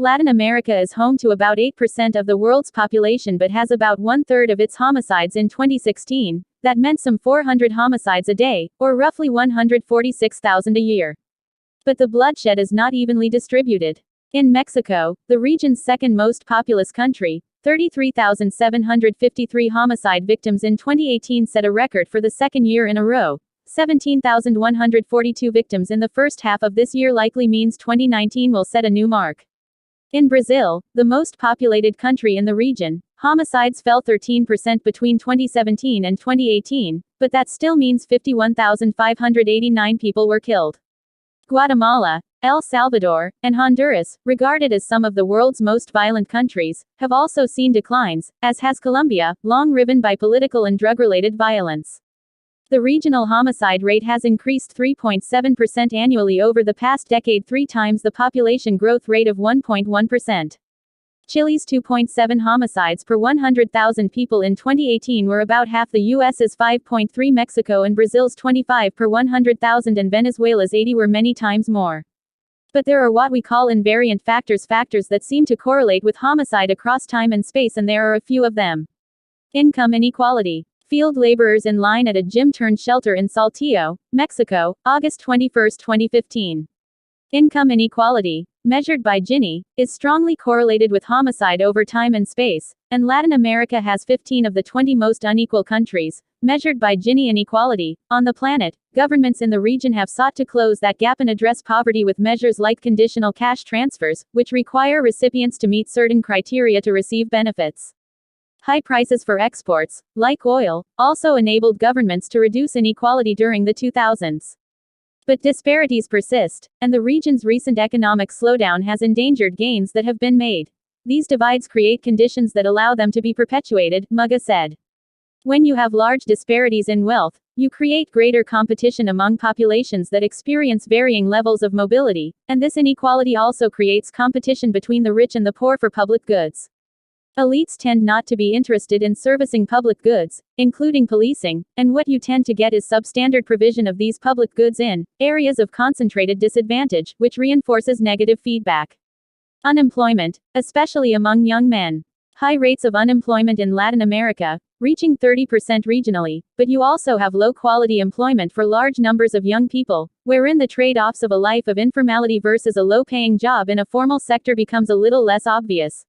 Latin America is home to about 8% of the world's population but has about one-third of its homicides in 2016. That meant some 400 homicides a day, or roughly 146,000 a year. But the bloodshed is not evenly distributed. In Mexico, the region's second most populous country, 33,753 homicide victims in 2018 set a record for the second year in a row. 17,142 victims in the first half of this year likely means 2019 will set a new mark. In Brazil, the most populated country in the region, homicides fell 13% between 2017 and 2018, but that still means 51,589 people were killed. Guatemala, El Salvador, and Honduras, regarded as some of the world's most violent countries, have also seen declines, as has Colombia, long riven by political and drug-related violence. The regional homicide rate has increased 3.7% annually over the past decade, 3 times the population growth rate of 1.1%. Chile's 2.7 homicides per 100,000 people in 2018 were about half the US's 5.3, Mexico and Brazil's 25 per 100,000, and Venezuela's 80 were many times more. But there are what we call invariant factors that seem to correlate with homicide across time and space, and there are a few of them. Income inequality. Field laborers in line at a gym-turned-shelter in Saltillo, Mexico, August 21, 2015. Income inequality, measured by Gini, is strongly correlated with homicide over time and space, and Latin America has 15 of the 20 most unequal countries, measured by Gini inequality, on the planet. Governments in the region have sought to close that gap and address poverty with measures like conditional cash transfers, which require recipients to meet certain criteria to receive benefits. High prices for exports, like oil, also enabled governments to reduce inequality during the 2000s. But disparities persist, and the region's recent economic slowdown has endangered gains that have been made. These divides create conditions that allow them to be perpetuated, Muga said. When you have large disparities in wealth, you create greater competition among populations that experience varying levels of mobility, and this inequality also creates competition between the rich and the poor for public goods. Elites tend not to be interested in servicing public goods, including policing, and what you tend to get is substandard provision of these public goods in areas of concentrated disadvantage, which reinforces negative feedback. Unemployment, especially among young men. High rates of unemployment in Latin America, reaching 30% regionally, but you also have low-quality employment for large numbers of young people, wherein the trade-offs of a life of informality versus a low-paying job in a formal sector becomes a little less obvious.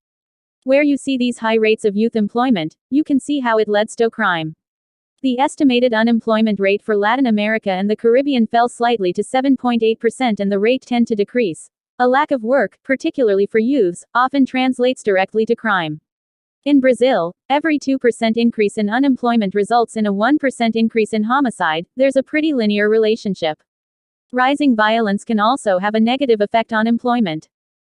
Where you see these high rates of youth employment, you can see how it leads to crime. The estimated unemployment rate for Latin America and the Caribbean fell slightly to 7.8%, and the rate tend to decrease. A lack of work, particularly for youths, often translates directly to crime. In Brazil, every 2% increase in unemployment results in a 1% increase in homicide. There's a pretty linear relationship. Rising violence can also have a negative effect on employment.